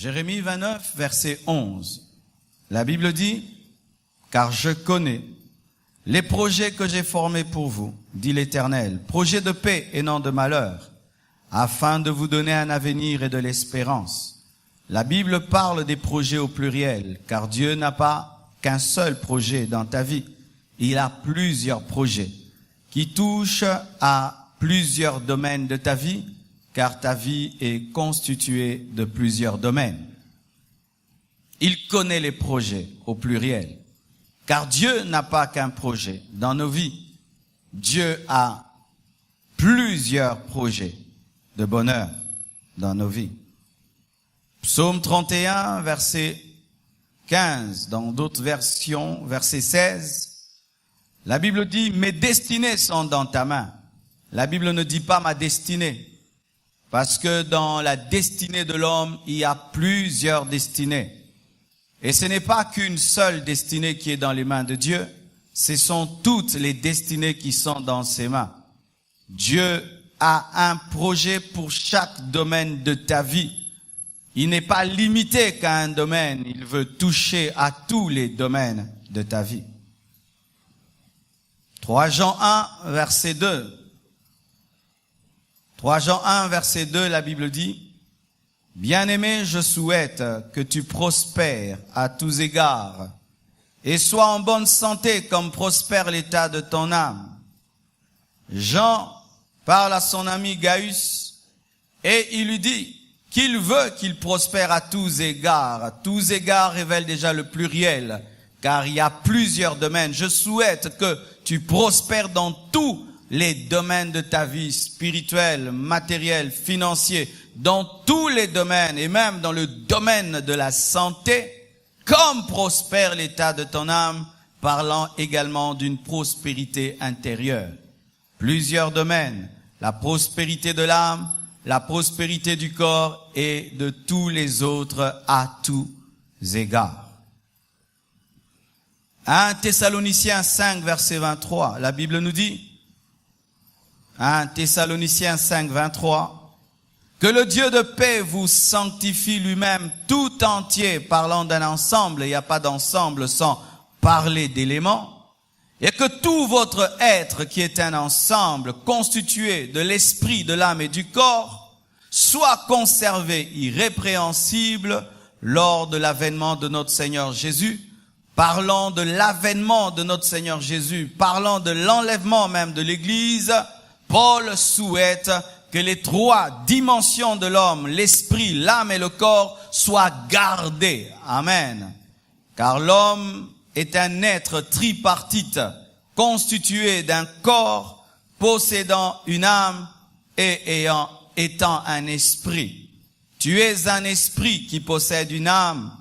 Jérémie 29, verset 11. La Bible dit, « Car je connais les projets que j'ai formés pour vous, dit l'Éternel, projets de paix et non de malheur, afin de vous donner un avenir et de l'espérance. » La Bible parle des projets au pluriel, car Dieu n'a pas qu'un seul projet dans ta vie. Il a plusieurs projets qui touchent à plusieurs domaines de ta vie, car ta vie est constituée de plusieurs domaines. Il connaît les projets au pluriel, car Dieu n'a pas qu'un projet dans nos vies. Dieu a plusieurs projets de bonheur dans nos vies. Psaume 31, verset 15, dans d'autres versions, verset 16, la Bible dit « Mes destinées sont dans ta main ». La Bible ne dit pas « ma destinée ». Parce que dans la destinée de l'homme, il y a plusieurs destinées. Et ce n'est pas qu'une seule destinée qui est dans les mains de Dieu. Ce sont toutes les destinées qui sont dans ses mains. Dieu a un projet pour chaque domaine de ta vie. Il n'est pas limité qu'à un domaine. Il veut toucher à tous les domaines de ta vie. 3 Jean 1, verset 2. 3 Jean 1, verset 2, la Bible dit, « Bien-aimé, je souhaite que tu prospères à tous égards et sois en bonne santé comme prospère l'état de ton âme. » Jean parle à son ami Gaius et il lui dit qu'il veut qu'il prospère à tous égards. Tous égards révèle déjà le pluriel, car il y a plusieurs domaines. Je souhaite que tu prospères dans tous les domaines de ta vie, spirituelle, matérielle, financier, dans tous les domaines, et même dans le domaine de la santé, comme prospère l'état de ton âme, parlant également d'une prospérité intérieure. Plusieurs domaines, la prospérité de l'âme, la prospérité du corps et de tous les autres à tous égards. 1 Thessaloniciens 5, verset 23, la Bible nous dit, 1 Thessaloniciens 5, 23, « Que le Dieu de paix vous sanctifie lui-même tout entier, parlant d'un ensemble, il n'y a pas d'ensemble sans parler d'éléments, et que tout votre être qui est un ensemble constitué de l'esprit, de l'âme et du corps, soit conservé irrépréhensible lors de l'avènement de notre Seigneur Jésus. » Parlant de l'avènement de notre Seigneur Jésus, parlant de l'enlèvement même de l'Église, Paul souhaite que les 3 dimensions de l'homme, l'esprit, l'âme et le corps, soient gardées. Amen. Car l'homme est un être tripartite, constitué d'un corps, possédant une âme et étant un esprit. Tu es un esprit qui possède une âme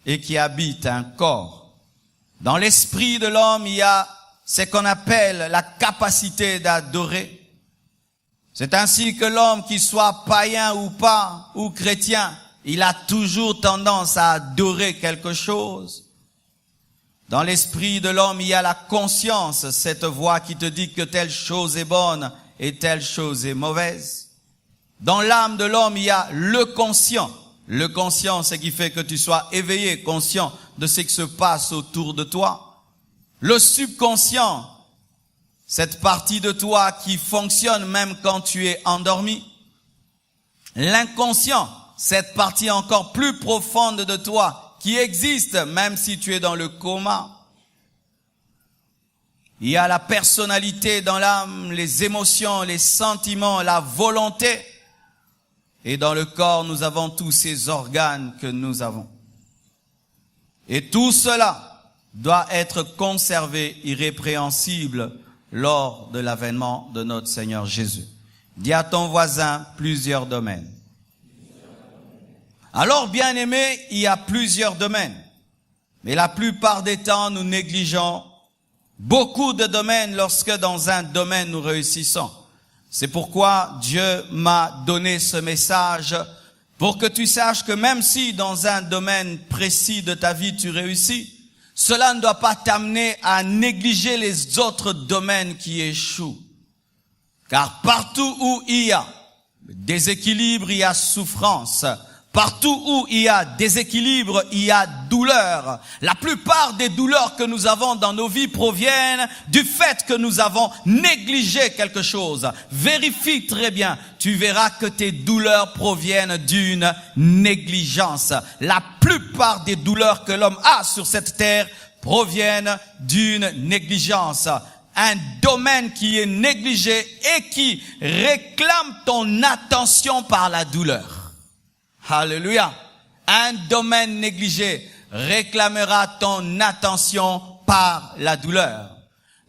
et qui habite un corps. Dans l'esprit de l'homme, il y a ce qu'on appelle la capacité d'adorer. C'est ainsi que l'homme, qu'il soit païen ou pas, ou chrétien, il a toujours tendance à adorer quelque chose. Dans l'esprit de l'homme, il y a la conscience, cette voix qui te dit que telle chose est bonne et telle chose est mauvaise. Dans l'âme de l'homme, il y a le conscient. Le conscient, c'est qui fait que tu sois éveillé, conscient de ce qui se passe autour de toi. Le subconscient, cette partie de toi qui fonctionne même quand tu es endormi. L'inconscient, cette partie encore plus profonde de toi qui existe même si tu es dans le coma. Il y a la personnalité dans l'âme, les émotions, les sentiments, la volonté. Et dans le corps, nous avons tous ces organes que nous avons. Et tout cela doit être conservé irrépréhensible lors de l'avènement de notre Seigneur Jésus. Dis à ton voisin plusieurs domaines. Alors, bien-aimés, il y a plusieurs domaines. Mais la plupart des temps, nous négligeons beaucoup de domaines lorsque dans un domaine nous réussissons. C'est pourquoi Dieu m'a donné ce message pour que tu saches que même si dans un domaine précis de ta vie tu réussis, cela ne doit pas t'amener à négliger les autres domaines qui échouent. Car partout où il y a déséquilibre, il y a souffrance. Partout où il y a déséquilibre, il y a douleur. La plupart des douleurs que nous avons dans nos vies proviennent du fait que nous avons négligé quelque chose. Vérifie très bien. Tu verras que tes douleurs proviennent d'une négligence. La plupart des douleurs que l'homme a sur cette terre proviennent d'une négligence. Un domaine qui est négligé et qui réclame ton attention par la douleur. Alléluia. Un domaine négligé réclamera ton attention par la douleur.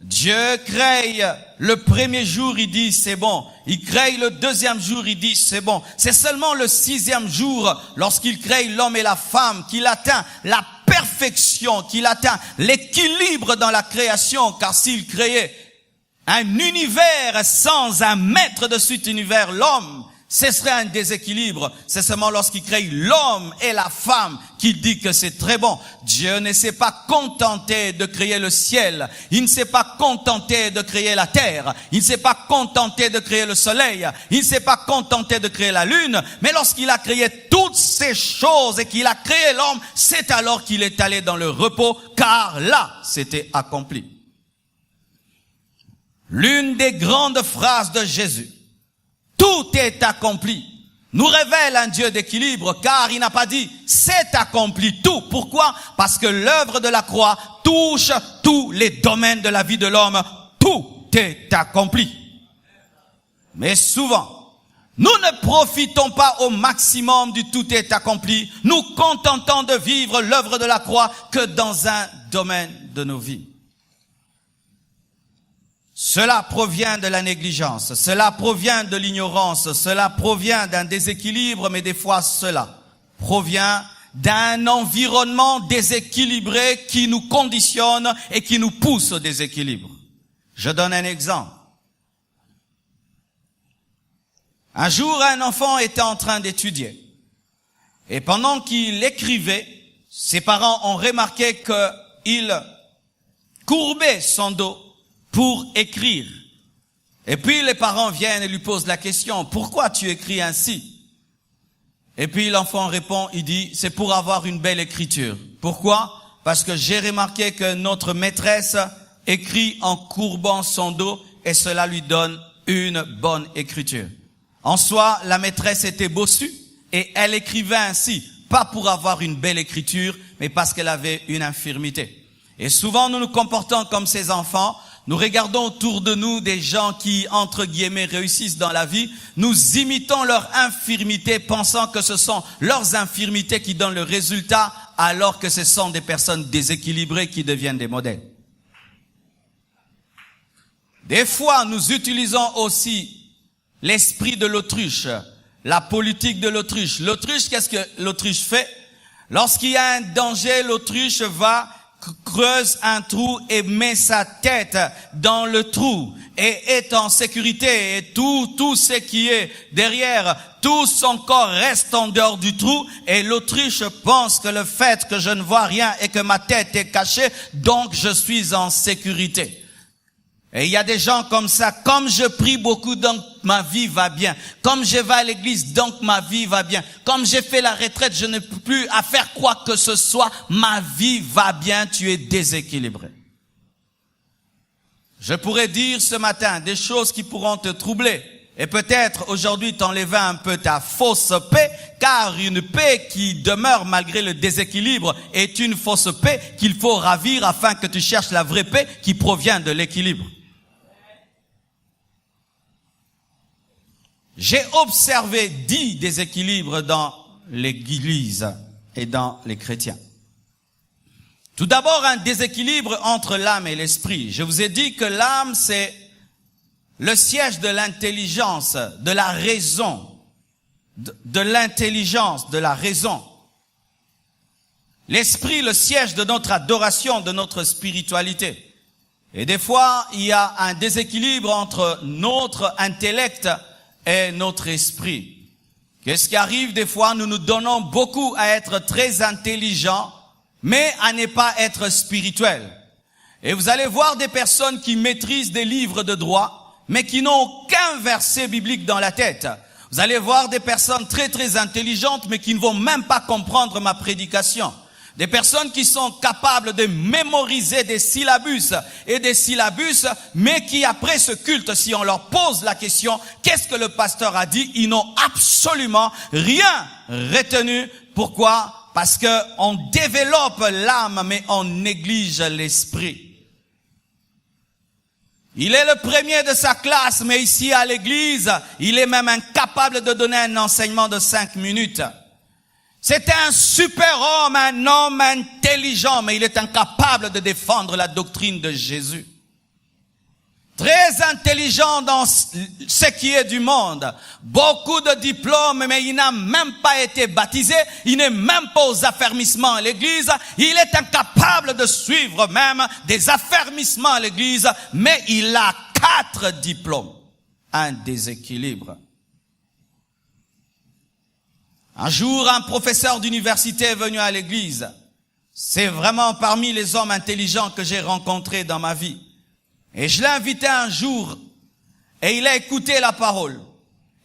Dieu crée le premier jour, il dit c'est bon. Il crée le deuxième jour, il dit c'est bon. C'est seulement le sixième jour, lorsqu'il crée l'homme et la femme, qu'il atteint la perfection, qu'il atteint l'équilibre dans la création. Car s'il créait un univers sans un maître de cet univers, l'homme, ce serait un déséquilibre. C'est seulement lorsqu'il crée l'homme et la femme qu'il dit que c'est très bon. Dieu ne s'est pas contenté de créer le ciel. Il ne s'est pas contenté de créer la terre. Il ne s'est pas contenté de créer le soleil. Il ne s'est pas contenté de créer la lune. Mais lorsqu'il a créé toutes ces choses et qu'il a créé l'homme, c'est alors qu'il est allé dans le repos, car là, c'était accompli. L'une des grandes phrases de Jésus, tout est accompli, nous révèle un Dieu d'équilibre, car il n'a pas dit c'est accompli tout. Pourquoi? Parce que l'œuvre de la croix touche tous les domaines de la vie de l'homme. Tout est accompli. Mais souvent, nous ne profitons pas au maximum du tout est accompli. Nous contentons de vivre l'œuvre de la croix que dans un domaine de nos vies. Cela provient de la négligence, cela provient de l'ignorance, cela provient d'un déséquilibre, mais des fois cela provient d'un environnement déséquilibré qui nous conditionne et qui nous pousse au déséquilibre. Je donne un exemple. Un jour, un enfant était en train d'étudier. Et pendant qu'il écrivait, ses parents ont remarqué qu'il courbait son dos pour écrire. Et puis les parents viennent et lui posent la question, pourquoi tu écris ainsi? Et puis l'enfant répond, il dit, c'est pour avoir une belle écriture. Pourquoi? Parce que j'ai remarqué que notre maîtresse écrit en courbant son dos et cela lui donne une bonne écriture. En soi, la maîtresse était bossue et elle écrivait ainsi, pas pour avoir une belle écriture, mais parce qu'elle avait une infirmité. Et souvent nous nous comportons comme ces enfants. Nous regardons autour de nous des gens qui, entre guillemets, réussissent dans la vie. Nous imitons leur infirmité, pensant que ce sont leurs infirmités qui donnent le résultat, alors que ce sont des personnes déséquilibrées qui deviennent des modèles. Des fois, nous utilisons aussi l'esprit de l'autruche, la politique de l'autruche. L'autruche, qu'est-ce que l'autruche fait? Lorsqu'il y a un danger, l'autruche creuse un trou et met sa tête dans le trou et est en sécurité, et tout ce qui est derrière, tout son corps reste en dehors du trou, et l'autruche pense que le fait que je ne vois rien et que ma tête est cachée, donc je suis en sécurité. Et il y a des gens comme ça, comme je prie beaucoup, donc ma vie va bien. Comme je vais à l'église, donc ma vie va bien. Comme j'ai fait la retraite, je n'ai plus à faire quoi que ce soit, ma vie va bien, tu es déséquilibré. Je pourrais dire ce matin des choses qui pourront te troubler. Et peut-être aujourd'hui t'enlever un peu ta fausse paix, car une paix qui demeure malgré le déséquilibre est une fausse paix qu'il faut ravir afin que tu cherches la vraie paix qui provient de l'équilibre. J'ai observé 10 déséquilibres dans l'Église et dans les chrétiens. Tout d'abord, un déséquilibre entre l'âme et l'esprit. Je vous ai dit que l'âme, c'est le siège de l'intelligence, de la raison, de l'intelligence, de la raison. L'esprit, le siège de notre adoration, de notre spiritualité. Et des fois, il y a un déséquilibre entre notre intellect et notre esprit. Qu'est-ce qui arrive? Des fois, nous nous donnons beaucoup à être très intelligents, mais à ne pas être spirituels. Et vous allez voir des personnes qui maîtrisent des livres de droit, mais qui n'ont aucun verset biblique dans la tête. Vous allez voir des personnes très très intelligentes, mais qui ne vont même pas comprendre ma prédication. Des personnes qui sont capables de mémoriser des syllabus et des syllabus, mais qui après ce culte, si on leur pose la question, qu'est-ce que le pasteur a dit, ils n'ont absolument rien retenu. Pourquoi? Parce que on développe l'âme, mais on néglige l'esprit. Il est le premier de sa classe, mais ici à l'église, il est même incapable de donner un enseignement de 5 minutes. C'est un super homme, un homme intelligent, mais il est incapable de défendre la doctrine de Jésus. Très intelligent dans ce qui est du monde. Beaucoup de diplômes, mais il n'a même pas été baptisé. Il n'est même pas aux affermissements à l'église. Il est incapable de suivre même des affermissements à l'église, mais il a 4 diplômes. Un déséquilibre. Un jour, un professeur d'université est venu à l'église. C'est vraiment parmi les hommes intelligents que j'ai rencontrés dans ma vie. Et je l'ai invité un jour, et il a écouté la parole.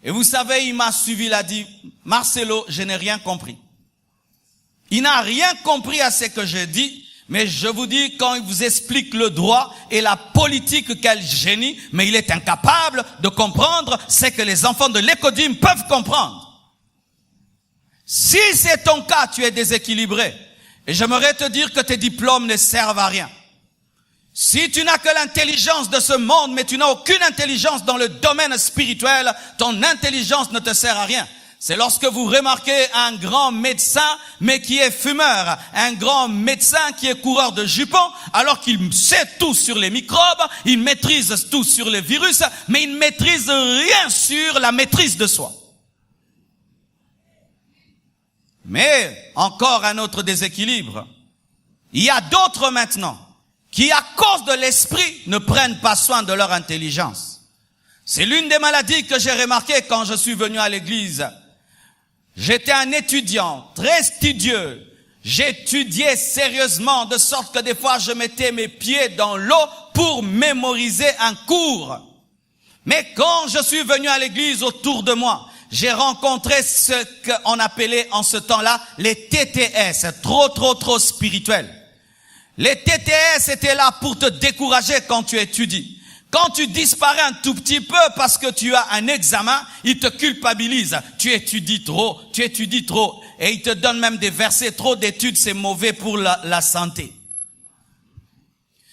Et vous savez, il m'a suivi, il a dit, Marcelo, je n'ai rien compris. Il n'a rien compris à ce que j'ai dit, mais je vous dis, quand il vous explique le droit et la politique, quel génie, mais il est incapable de comprendre ce que les enfants de l'Écodime peuvent comprendre. Si c'est ton cas, tu es déséquilibré. Et j'aimerais te dire que tes diplômes ne servent à rien. Si tu n'as que l'intelligence de ce monde, mais tu n'as aucune intelligence dans le domaine spirituel, ton intelligence ne te sert à rien. C'est lorsque vous remarquez un grand médecin, mais qui est fumeur, un grand médecin qui est coureur de jupons, alors qu'il sait tout sur les microbes, il maîtrise tout sur les virus, mais il ne maîtrise rien sur la maîtrise de soi. Mais encore un autre déséquilibre. Il y a d'autres maintenant qui, à cause de l'esprit, ne prennent pas soin de leur intelligence. C'est l'une des maladies que j'ai remarquées quand je suis venu à l'église. J'étais un étudiant très studieux. J'étudiais sérieusement, de sorte que des fois je mettais mes pieds dans l'eau pour mémoriser un cours. Mais quand je suis venu à l'église, autour de moi, j'ai rencontré ce qu'on appelait en ce temps-là les TTS, trop spirituels. Les TTS étaient là pour te décourager quand tu étudies. Quand tu disparais un tout petit peu parce que tu as un examen, ils te culpabilisent. Tu étudies trop. Et ils te donnent même des versets. Trop d'études, c'est mauvais pour la santé.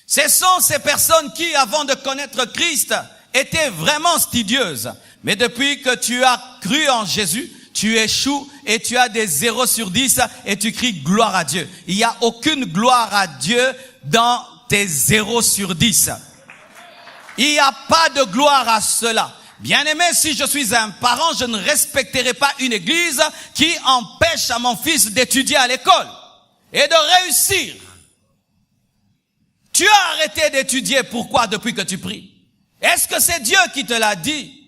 Ce sont ces personnes qui, avant de connaître Christ, étaient vraiment studieuses. Mais depuis que tu as cru en Jésus, tu échoues et tu as des 0 sur 10 et tu cries gloire à Dieu. Il n'y a aucune gloire à Dieu dans tes 0 sur 10. Il n'y a pas de gloire à cela. Bien-aimé, si je suis un parent, je ne respecterai pas une église qui empêche à mon fils d'étudier à l'école et de réussir. Tu as arrêté d'étudier, pourquoi depuis que tu pries? Est-ce que c'est Dieu qui te l'a dit?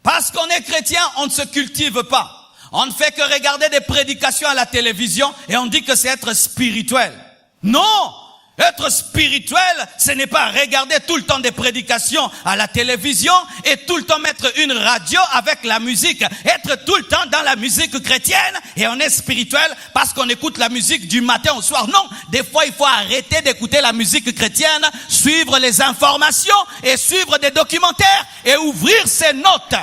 Parce qu'on est chrétien, on ne se cultive pas. On ne fait que regarder des prédications à la télévision et on dit que c'est être spirituel. Non! Être spirituel, ce n'est pas regarder tout le temps des prédications à la télévision et tout le temps mettre une radio avec la musique. Être tout le temps dans la musique chrétienne et on est spirituel parce qu'on écoute la musique du matin au soir. Non, des fois il faut arrêter d'écouter la musique chrétienne, suivre les informations et suivre des documentaires et ouvrir ses notes.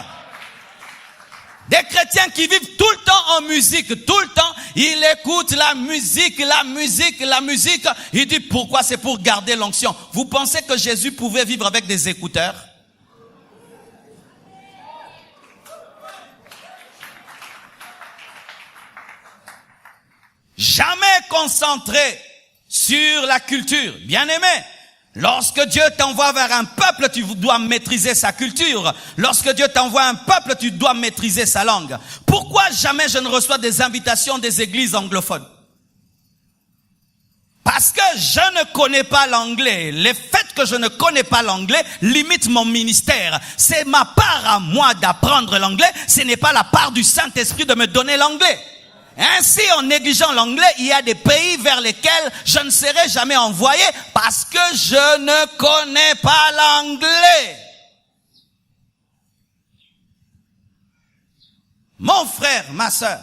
Des chrétiens qui vivent tout le temps en musique, tout le temps, ils écoutent la musique. Il dit pourquoi? C'est pour garder l'onction. Vous pensez que Jésus pouvait vivre avec des écouteurs? Jamais concentré sur la culture. Bien-aimé, lorsque Dieu t'envoie vers un peuple, tu dois maîtriser sa culture. Lorsque Dieu t'envoie un peuple, tu dois maîtriser sa langue. Pourquoi jamais je ne reçois des invitations des églises anglophones? Parce que je ne connais pas l'anglais. Le fait que je ne connais pas l'anglais limite mon ministère. C'est ma part à moi d'apprendre l'anglais. Ce n'est pas la part du Saint-Esprit de me donner l'anglais. Ainsi, en négligeant l'anglais, il y a des pays vers lesquels je ne serai jamais envoyé parce que je ne connais pas l'anglais. Mon frère, ma sœur,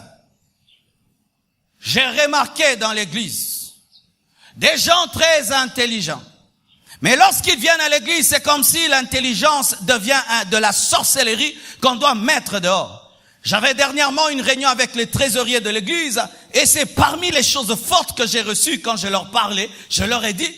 j'ai remarqué dans l'église des gens très intelligents. Mais lorsqu'ils viennent à l'église, c'est comme si l'intelligence devient de la sorcellerie qu'on doit mettre dehors. J'avais dernièrement une réunion avec les trésoriers de l'église et c'est parmi les choses fortes que j'ai reçues quand je leur parlais. Je leur ai dit,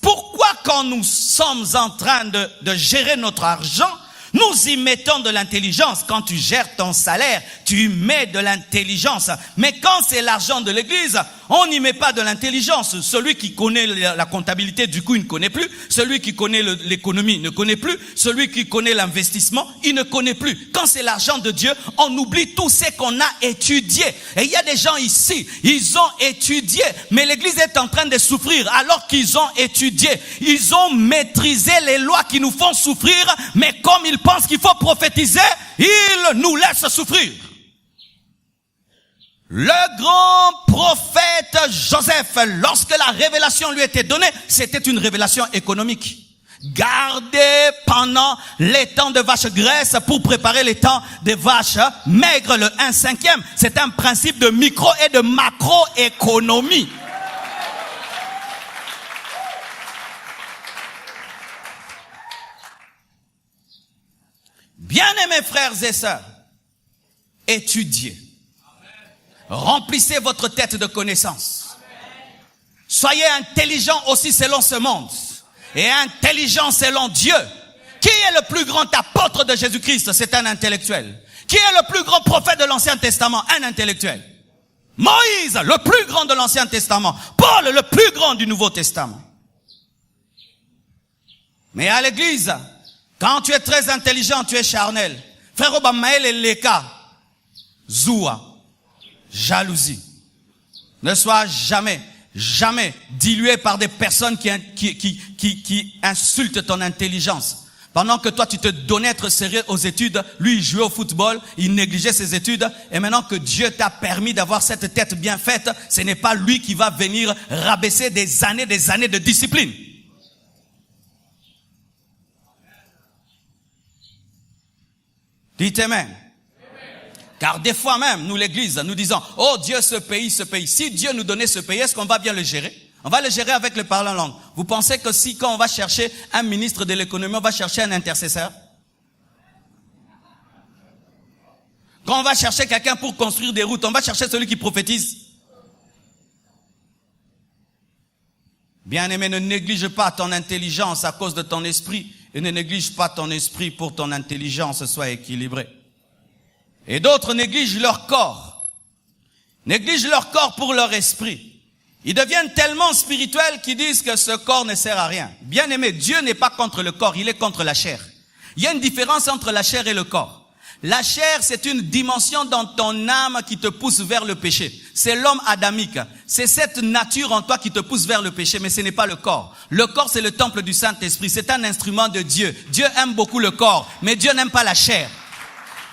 pourquoi quand nous sommes en train de gérer notre argent, nous y mettons de l'intelligence. Quand tu gères ton salaire, tu y mets de l'intelligence. Mais quand c'est l'argent de l'église, on n'y met pas de l'intelligence. Celui qui connaît la comptabilité, du coup, il ne connaît plus. Celui qui connaît l'économie ne connaît plus. Celui qui connaît l'investissement, il ne connaît plus. Quand c'est l'argent de Dieu, on oublie tout ce qu'on a étudié. Et il y a des gens ici, ils ont étudié, mais l'église est en train de souffrir alors qu'ils ont étudié. Ils ont maîtrisé les lois qui nous font souffrir, mais comme ils pensent qu'il faut prophétiser, ils nous laissent souffrir. Le grand prophète Joseph, lorsque la révélation lui était donnée, c'était une révélation économique. Gardez pendant les temps de vaches graisses pour préparer les temps des vaches maigres, le 1/5. C'est un principe de micro et de macroéconomie. Bien-aimés frères et sœurs, étudiez. Remplissez votre tête de connaissances. Soyez intelligents aussi selon ce monde. Et intelligents selon Dieu. Qui est le plus grand apôtre de Jésus-Christ? C'est un intellectuel. Qui est le plus grand prophète de l'Ancien Testament? Un intellectuel. Moïse, le plus grand de l'Ancien Testament. Paul, le plus grand du Nouveau Testament. Mais à l'église, quand tu es très intelligent, tu es charnel. Frère Obamael et Leka, Zoua. Jalousie. Ne sois jamais dilué par des personnes qui insultent ton intelligence. Pendant que toi, tu te donnais être sérieux aux études, lui, il jouait au football, il négligeait ses études. Et maintenant que Dieu t'a permis d'avoir cette tête bien faite, ce n'est pas lui qui va venir rabaisser des années de discipline. Dites Amen. Car des fois même, nous l'église, nous disons, oh Dieu, ce pays. Si Dieu nous donnait ce pays, est-ce qu'on va bien le gérer? On va le gérer avec le parler en langue. Vous pensez que si quand on va chercher un ministre de l'économie, on va chercher un intercesseur? Quand on va chercher quelqu'un pour construire des routes, on va chercher celui qui prophétise? Bien-aimé, ne néglige pas ton intelligence à cause de ton esprit et ne néglige pas ton esprit pour ton intelligence soit équilibrée. Et d'autres négligent leur corps. Négligent leur corps pour leur esprit. Ils deviennent tellement spirituels qu'ils disent que ce corps ne sert à rien. Bien aimé, Dieu n'est pas contre le corps, il est contre la chair. Il y a une différence entre la chair et le corps. La chair, c'est une dimension dans ton âme qui te pousse vers le péché. C'est l'homme adamique. C'est cette nature en toi qui te pousse vers le péché, mais ce n'est pas le corps. Le corps, c'est le temple du Saint-Esprit. C'est un instrument de Dieu. Dieu aime beaucoup le corps, mais Dieu n'aime pas la chair.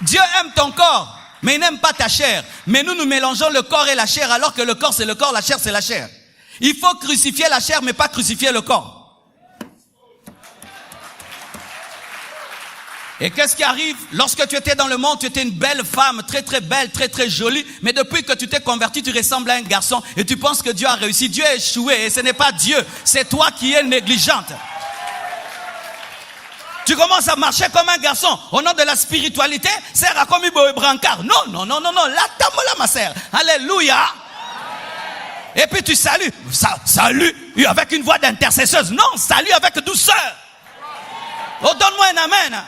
Dieu aime ton corps, mais il n'aime pas ta chair. Mais nous mélangeons le corps et la chair, alors que le corps c'est le corps, la chair c'est la chair. Il faut crucifier la chair, mais pas crucifier le corps. Et qu'est-ce qui arrive? Lorsque tu étais dans le monde, tu étais une belle femme, très très belle, très très jolie. Mais depuis que tu t'es converti, tu ressembles à un garçon. Et tu penses que Dieu a réussi. Dieu a échoué, et ce n'est pas Dieu. C'est toi qui es négligente. Tu commences à marcher comme un garçon. Au nom de la spiritualité, c'est à comme un brancard. Non. La tamola, ma sœur. Alléluia. Et puis tu salues. Salut avec une voix d'intercesseuse. Non, salut avec douceur. Oh, donne-moi un amen.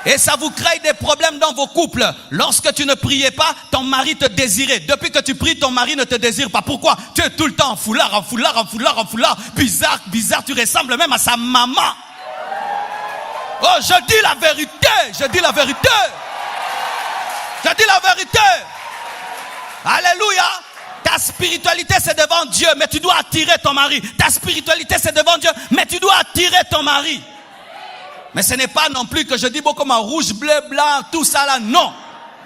Et ça vous crée des problèmes dans vos couples. Lorsque tu ne priais pas, ton mari te désirait. Depuis que tu pries, ton mari ne te désire pas. Pourquoi? Tu es tout le temps en foulard. Bizarre, tu ressembles même à sa maman. Oh, je dis la vérité. Alléluia. Ta spiritualité, c'est devant Dieu, mais tu dois attirer ton mari. Ta spiritualité, c'est devant Dieu, mais tu dois attirer ton mari. Mais ce n'est pas non plus que je dis beaucoup comme rouge, bleu, blanc, tout ça là, non.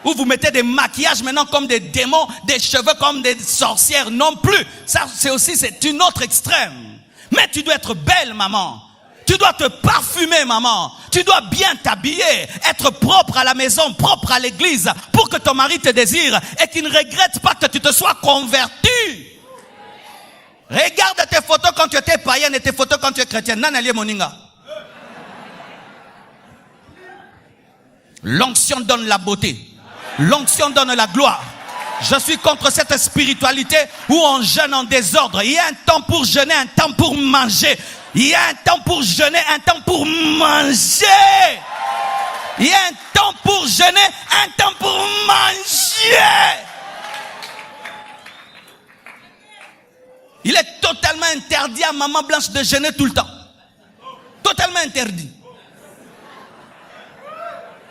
Ou vous mettez des maquillages maintenant comme des démons, des cheveux comme des sorcières, non plus. Ça, c'est une autre extrême. Mais tu dois être belle, maman. Tu dois te parfumer, maman. Tu dois bien t'habiller, être propre à la maison, propre à l'église, pour que ton mari te désire et qu'il ne regrette pas que tu te sois converti. Regarde tes photos quand tu étais païenne et tes photos quand tu es chrétienne. Nanali Moninga. L'onction donne la beauté. L'onction donne la gloire. Je suis contre cette spiritualité où on jeûne en désordre. Il y a un temps pour jeûner, un temps pour manger. Il y a un temps pour jeûner, un temps pour manger. Il y a un temps pour jeûner, un temps pour manger. Il est totalement interdit à maman blanche de jeûner tout le temps. Totalement interdit.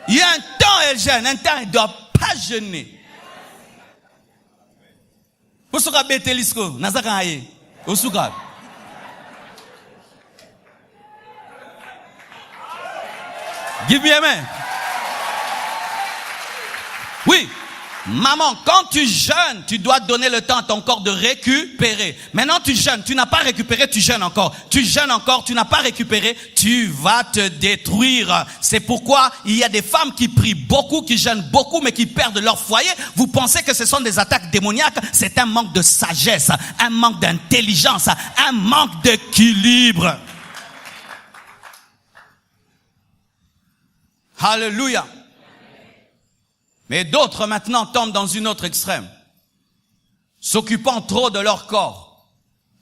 Il y a un temps elle jeûne, un temps elle ne doit pas jeûner. Osuka betelisko, nazaka aye. Osuka. Give me amen. Oui. Maman, quand tu jeûnes, tu dois donner le temps à ton corps de récupérer. Maintenant, tu jeûnes, tu n'as pas récupéré, tu jeûnes encore. Tu jeûnes encore, tu n'as pas récupéré, tu vas te détruire. C'est pourquoi il y a des femmes qui prient beaucoup, qui jeûnent beaucoup, mais qui perdent leur foyer. Vous pensez que ce sont des attaques démoniaques? C'est un manque de sagesse, un manque d'intelligence, un manque d'équilibre. Alléluia. Mais d'autres maintenant tombent dans une autre extrême, s'occupant trop de leur corps,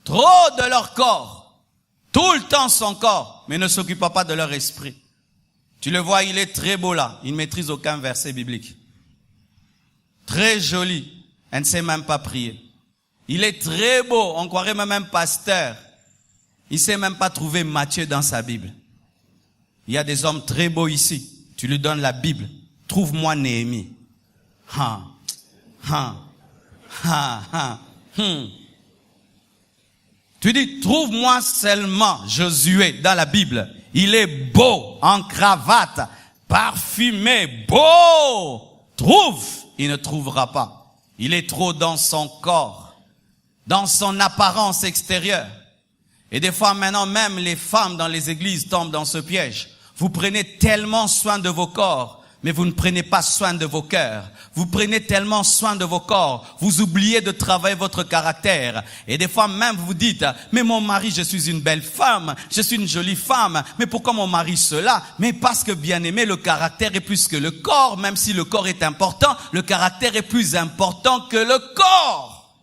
trop de leur corps, tout le temps son corps, mais ne s'occupant pas de leur esprit. Tu le vois, il est très beau là, il ne maîtrise aucun verset biblique. Très joli, elle ne sait même pas prier. Il est très beau, on croirait même un pasteur. Il ne sait même pas trouver Matthieu dans sa Bible. Il y a des hommes très beaux ici, tu lui donnes la Bible. Trouve-moi Néhémie. Tu dis, trouve-moi seulement Josué dans la Bible. Il est beau, en cravate, parfumé, beau. Trouve, il ne trouvera pas. Il est trop dans son corps, dans son apparence extérieure. Et des fois maintenant, même les femmes dans les églises tombent dans ce piège. Vous prenez tellement soin de vos corps, mais vous ne prenez pas soin de vos cœurs. Vous prenez tellement soin de vos corps, vous oubliez de travailler votre caractère. Et des fois même vous dites, mais mon mari, je suis une belle femme, je suis une jolie femme, mais pourquoi mon mari cela? Mais parce que bien aimé, le caractère est plus que le corps, même si le corps est important, le caractère est plus important que le corps.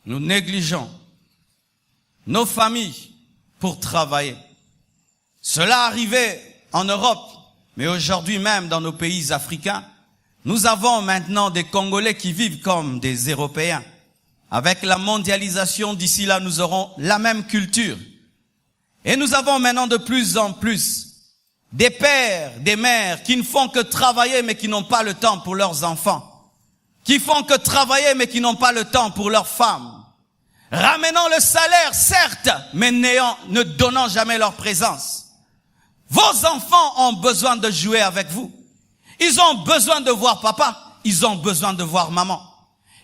Nous négligeons nos familles pour travailler. Cela arrivait en Europe, mais aujourd'hui même dans nos pays africains, nous avons maintenant des Congolais qui vivent comme des Européens. Avec la mondialisation, d'ici là, nous aurons la même culture. Et nous avons maintenant de plus en plus des pères, des mères qui ne font que travailler mais qui n'ont pas le temps pour leurs enfants. Qui font que travailler mais qui n'ont pas le temps pour leurs femmes. Ramenant le salaire, certes, mais ne donnant jamais leur présence. Vos enfants ont besoin de jouer avec vous. Ils ont besoin de voir papa. Ils ont besoin de voir maman.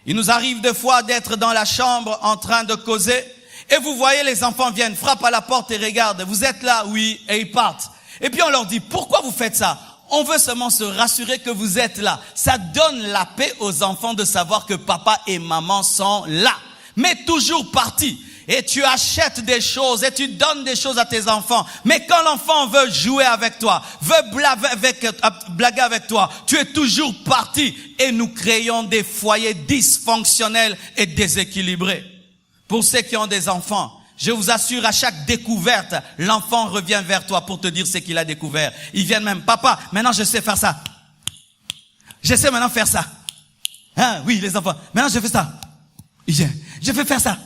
Il nous arrive des fois d'être dans la chambre en train de causer. Et vous voyez, les enfants viennent, frappent à la porte et regardent. Vous êtes là, oui, et ils partent. Et puis on leur dit, pourquoi vous faites ça? On veut seulement se rassurer que vous êtes là. Ça donne la paix aux enfants de savoir que papa et maman sont là. Mais toujours parti. Et tu achètes des choses et tu donnes des choses à tes enfants. Mais quand l'enfant veut jouer avec toi, veut blaguer avec toi, tu es toujours parti. Et nous créons des foyers dysfonctionnels et déséquilibrés. Pour ceux qui ont des enfants, je vous assure, à chaque découverte, l'enfant revient vers toi pour te dire ce qu'il a découvert. Ils viennent même, papa, maintenant je sais faire ça. Je sais maintenant faire ça. Hein, oui, les enfants, maintenant je fais ça. Je peux faire ça.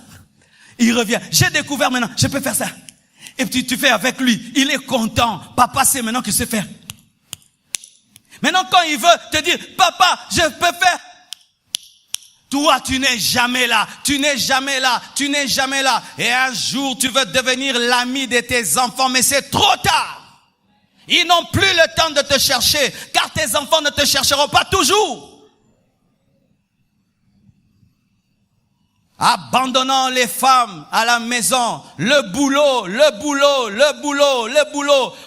Il revient. J'ai découvert maintenant, je peux faire ça. Et puis tu fais avec lui. Il est content. Papa sait maintenant qu'il sait faire. Maintenant quand il veut te dire, papa, je peux faire. Toi, tu n'es jamais là. Tu n'es jamais là. Tu n'es jamais là. Et un jour, tu veux devenir l'ami de tes enfants, mais c'est trop tard. Ils n'ont plus le temps de te chercher, car tes enfants ne te chercheront pas toujours. abandonnant les femmes à la maison, le boulot.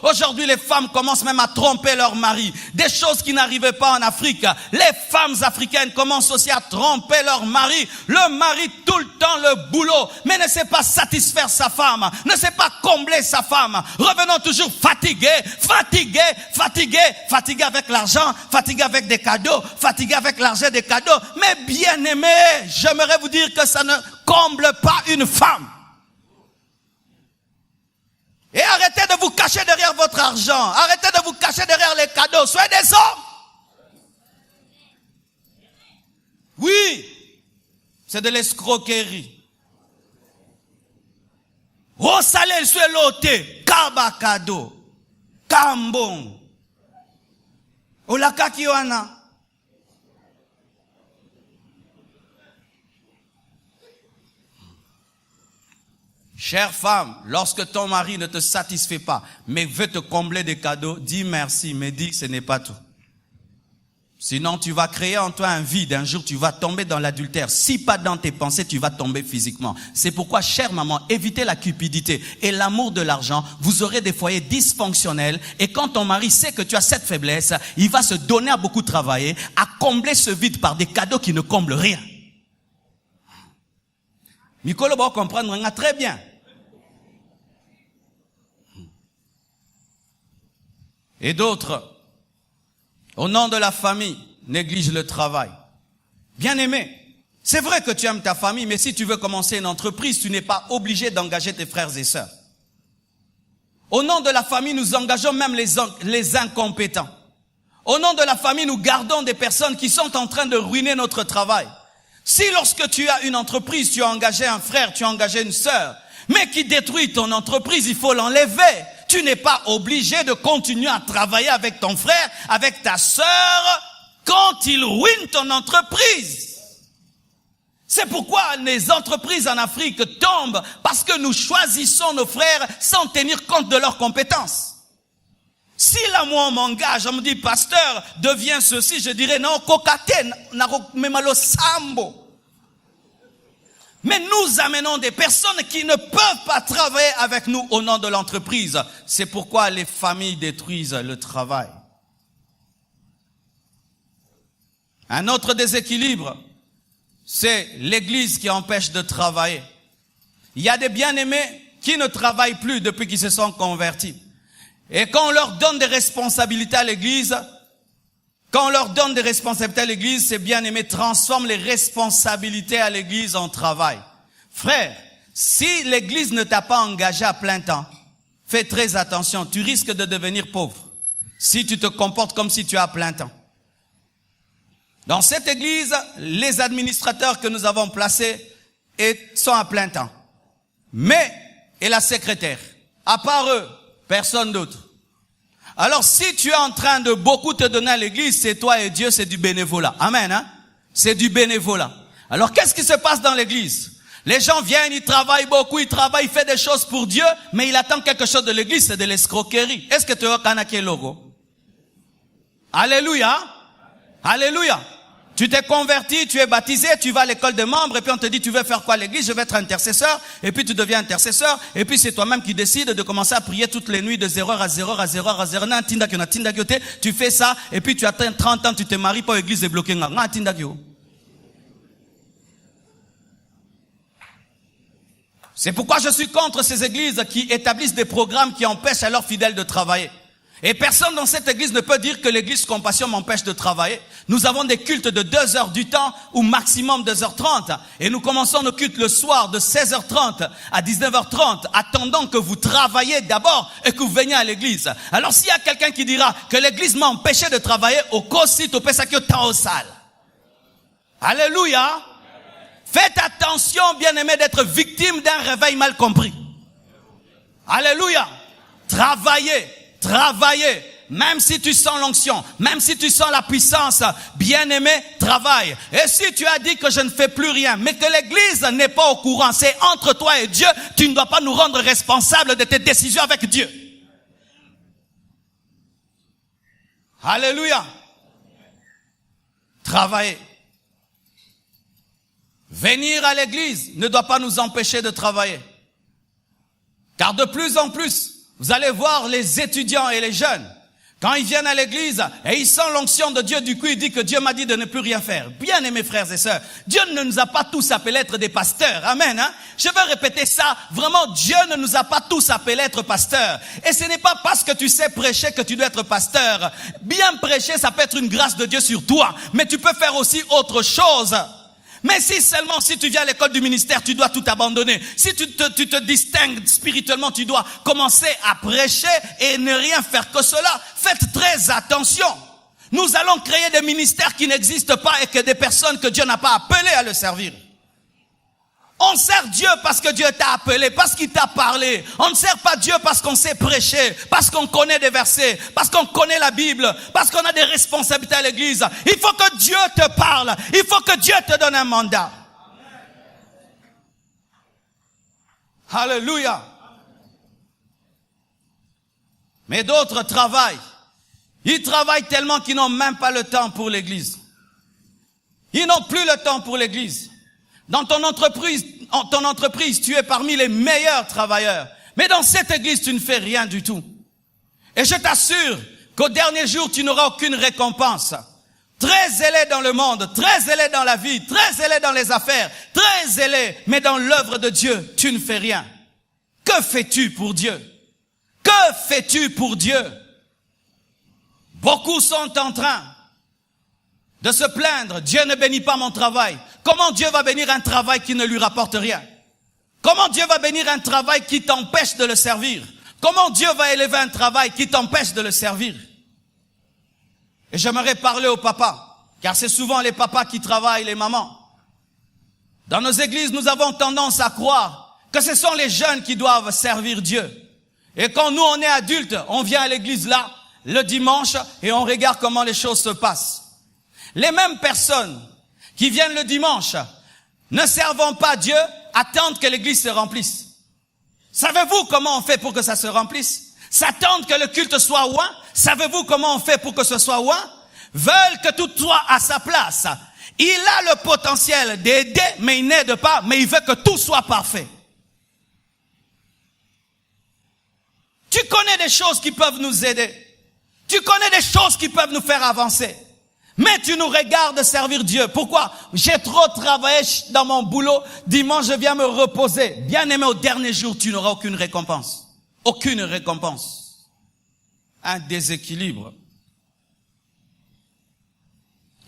Aujourd'hui, les femmes commencent même à tromper leur mari. Des choses qui n'arrivaient pas en Afrique. Les femmes africaines commencent aussi à tromper leur mari. Le mari, tout le temps, le boulot, mais ne sait pas satisfaire sa femme, ne sait pas combler sa femme. Revenons toujours fatigués avec l'argent, fatigués avec des cadeaux, fatigués avec l'argent des cadeaux. Mais bien aimés, j'aimerais vous dire que ça ne comble pas une femme. Et arrêtez de vous cacher derrière votre argent. Arrêtez de vous cacher derrière les cadeaux. Soyez des hommes. Oui, c'est de l'escroquerie. Rosalé sur l'ôté, kabakado, kambon. Olaka kiwana. Chère femme, lorsque ton mari ne te satisfait pas, mais veut te combler des cadeaux, dis merci, mais dis que ce n'est pas tout. Sinon, tu vas créer en toi un vide. Un jour, tu vas tomber dans l'adultère. Si pas dans tes pensées, tu vas tomber physiquement. C'est pourquoi, chère maman, évitez la cupidité et l'amour de l'argent. Vous aurez des foyers dysfonctionnels. Et quand ton mari sait que tu as cette faiblesse, il va se donner à beaucoup travailler, à combler ce vide par des cadeaux qui ne comblent rien. Nicolo va comprendre très bien. Et d'autres, au nom de la famille, négligent le travail. Bien-aimé, c'est vrai que tu aimes ta famille, mais si tu veux commencer une entreprise, tu n'es pas obligé d'engager tes frères et sœurs. Au nom de la famille, nous engageons même les incompétents. Au nom de la famille, nous gardons des personnes qui sont en train de ruiner notre travail. Si lorsque tu as une entreprise, tu as engagé un frère, tu as engagé une sœur, mais qui détruit ton entreprise, il faut l'enlever. Tu n'es pas obligé de continuer à travailler avec ton frère, avec ta sœur, quand il ruine ton entreprise. C'est pourquoi les entreprises en Afrique tombent, parce que nous choisissons nos frères sans tenir compte de leurs compétences. Si là, moi, on m'engage, on me dit, pasteur, deviens ceci, je dirais, non, kokate, memalo sambo. Mais nous amenons des personnes qui ne peuvent pas travailler avec nous au nom de l'entreprise. C'est pourquoi les familles détruisent le travail. Un autre déséquilibre, c'est l'église qui empêche de travailler. Il y a des bien-aimés qui ne travaillent plus depuis qu'ils se sont convertis. Et quand on leur donne des responsabilités à l'église, ces bien-aimés transforment les responsabilités à l'église en travail. Frère, si l'église ne t'a pas engagé à plein temps, fais très attention, tu risques de devenir pauvre si tu te comportes comme si tu as plein temps. Dans cette église, les administrateurs que nous avons placés sont à plein temps. Et la secrétaire, à part eux, personne d'autre. Alors, si tu es en train de beaucoup te donner à l'église, c'est toi et Dieu, c'est du bénévolat. Amen, hein? C'est du bénévolat. Alors, qu'est-ce qui se passe dans l'église? Les gens viennent, ils travaillent beaucoup, ils font des choses pour Dieu, mais ils attendent quelque chose de l'église, c'est de l'escroquerie. Est-ce que tu as un logo? Alléluia. Alléluia. Tu t'es converti, tu es baptisé, tu vas à l'école des membres, et puis on te dit, tu veux faire quoi à l'église? Je vais être intercesseur, et puis tu deviens intercesseur, et puis c'est toi-même qui décides de commencer à prier toutes les nuits de 0h à 0h à 0h à 0h, tu fais ça, et puis tu atteins 30 ans, tu te maries pas, l'église est bloquée. C'est pourquoi je suis contre ces églises qui établissent des programmes qui empêchent à leurs fidèles de travailler. Et personne dans cette église ne peut dire que l'église Compassion m'empêche de travailler. Nous avons des cultes de 2 heures du temps ou maximum 2h30. Et nous commençons nos cultes le soir de 16h30 à 19h30, attendant que vous travaillez d'abord et que vous veniez à l'église. Alors s'il y a quelqu'un qui dira que l'église m'a empêché de travailler, au cosit au pesakio temps au salle. Alléluia. Faites attention, bien-aimés, d'être victime d'un réveil mal compris. Alléluia. Travaillez. Même si tu sens l'onction, même si tu sens la puissance, bien-aimé, travaille. Et si tu as dit que je ne fais plus rien, mais que l'église n'est pas au courant, c'est entre toi et Dieu, tu ne dois pas nous rendre responsables de tes décisions avec Dieu. Alléluia. Travaillez. venir à l'église ne doit pas nous empêcher de travailler. Car de plus en plus, vous allez voir les étudiants et les jeunes, quand ils viennent à l'église et ils sentent l'onction de Dieu, du coup ils disent que Dieu m'a dit de ne plus rien faire. Bien aimés frères et sœurs, Dieu ne nous a pas tous appelés à être des pasteurs. Amen. Je vais répéter ça. Vraiment, Dieu ne nous a pas tous appelés à être pasteurs. Et ce n'est pas parce que tu sais prêcher que tu dois être pasteur. Bien prêcher, ça peut être une grâce de Dieu sur toi. Mais tu peux faire aussi autre chose. Mais si tu viens à l'école du ministère, tu dois tout abandonner. Si tu te distingues spirituellement, tu dois commencer à prêcher et ne rien faire que cela. Faites très attention. Nous allons créer des ministères qui n'existent pas et que des personnes que Dieu n'a pas appelées à le servir. On sert Dieu parce que Dieu t'a appelé, parce qu'il t'a parlé. On ne sert pas Dieu parce qu'on sait prêcher, parce qu'on connaît des versets, parce qu'on connaît la Bible, parce qu'on a des responsabilités à l'église. Il faut que Dieu te parle. Il faut que Dieu te donne un mandat. Alléluia. Mais d'autres travaillent. Ils travaillent tellement qu'ils n'ont même pas le temps pour l'église. Ils n'ont plus le temps pour l'église. Dans ton entreprise, tu es parmi les meilleurs travailleurs. Mais dans cette église, tu ne fais rien du tout. Et je t'assure qu'au dernier jour, tu n'auras aucune récompense. Très zélé dans le monde, très zélé dans la vie, très zélé dans les affaires, très zélé, mais dans l'œuvre de Dieu, tu ne fais rien. Que fais-tu pour Dieu? Que fais-tu pour Dieu? Beaucoup sont en train de se plaindre. Dieu ne bénit pas mon travail. Comment Dieu va bénir un travail qui ne lui rapporte rien? Comment Dieu va bénir un travail qui t'empêche de le servir? Comment Dieu va élever un travail qui t'empêche de le servir? Et j'aimerais parler aux papas, car c'est souvent les papas qui travaillent, les mamans. Dans nos églises, nous avons tendance à croire que ce sont les jeunes qui doivent servir Dieu. Et quand nous, on est adultes, on vient à l'église là, le dimanche, et on regarde comment les choses se passent. Les mêmes personnes qui viennent le dimanche, ne servant pas Dieu, attendent que l'église se remplisse. Savez-vous comment on fait pour que ça se remplisse? S'attendent que le culte soit oint. Savez-vous comment on fait pour que ce soit oint? Veulent que tout soit à sa place. Il a le potentiel d'aider, mais il n'aide pas, mais il veut que tout soit parfait. Tu connais des choses qui peuvent nous aider. Tu connais des choses qui peuvent nous faire avancer. Mais tu nous regardes servir Dieu. Pourquoi? J'ai trop travaillé dans mon boulot. Dimanche, je viens me reposer. Bien aimé, au dernier jour, tu n'auras aucune récompense. Aucune récompense. Un déséquilibre.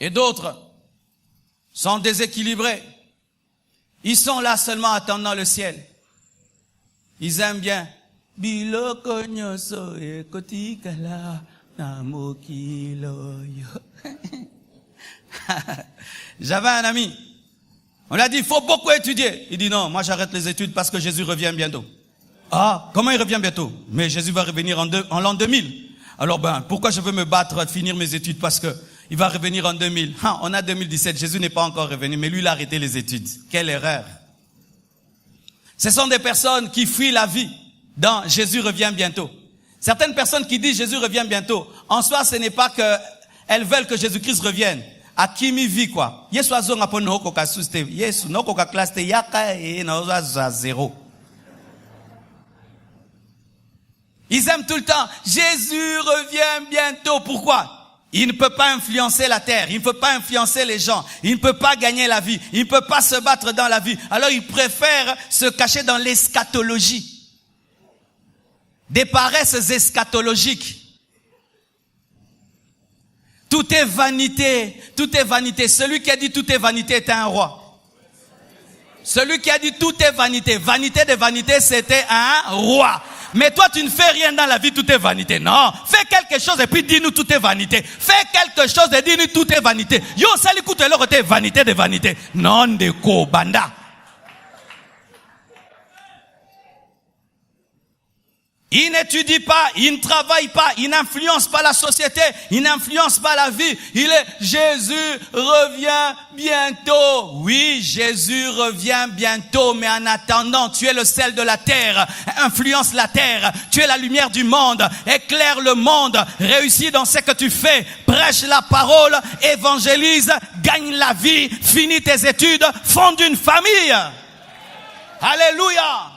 Et d'autres sont déséquilibrés. Ils sont là seulement attendant le ciel. Ils aiment bien. Biloko nyoso e kotikala namokilo yo. J'avais un ami. On lui a dit, il faut beaucoup étudier. Il dit non, moi j'arrête les études parce que Jésus revient bientôt. Ah, comment il revient bientôt? Mais Jésus va revenir en l'an 2000. Alors pourquoi je veux me battre à finir mes études? Parce que il va revenir en 2000. On a 2017, Jésus n'est pas encore revenu, mais lui il a arrêté les études. Quelle erreur. Ce sont des personnes qui fuient la vie dans Jésus revient bientôt. Certaines personnes qui disent Jésus revient bientôt, en soi ce n'est pas que elles veulent que Jésus-Christ revienne. À kimi vit quoi? Yesu azonga po no ko ka suste. Yesu no ko ka classe te yaka et no za zéro. Ils aiment tout le temps Jésus revient bientôt. Pourquoi? Il ne peut pas influencer la terre, il ne peut pas influencer les gens, il ne peut pas gagner la vie, il ne peut pas se battre dans la vie. Alors il préfère se cacher dans l'eschatologie. Des paresses eschatologiques. Tout est vanité, tout est vanité. Celui qui a dit tout est vanité était un roi. Celui qui a dit tout est vanité, vanité de vanité, c'était un roi. Mais toi, tu ne fais rien dans la vie, tout est vanité. Non, fais quelque chose et puis dis-nous tout est vanité. Fais quelque chose et dis-nous tout est vanité. Yo, ça l'écoute alors que vanité de vanité. Non de ko banda. Il n'étudie pas, il ne travaille pas, il n'influence pas la société, il n'influence pas la vie. Il est Jésus revient bientôt. Oui, Jésus revient bientôt, mais en attendant, tu es le sel de la terre, influence la terre, tu es la lumière du monde, éclaire le monde, réussis dans ce que tu fais, prêche la parole, évangélise, gagne la vie, finis tes études, fonde une famille. Alléluia.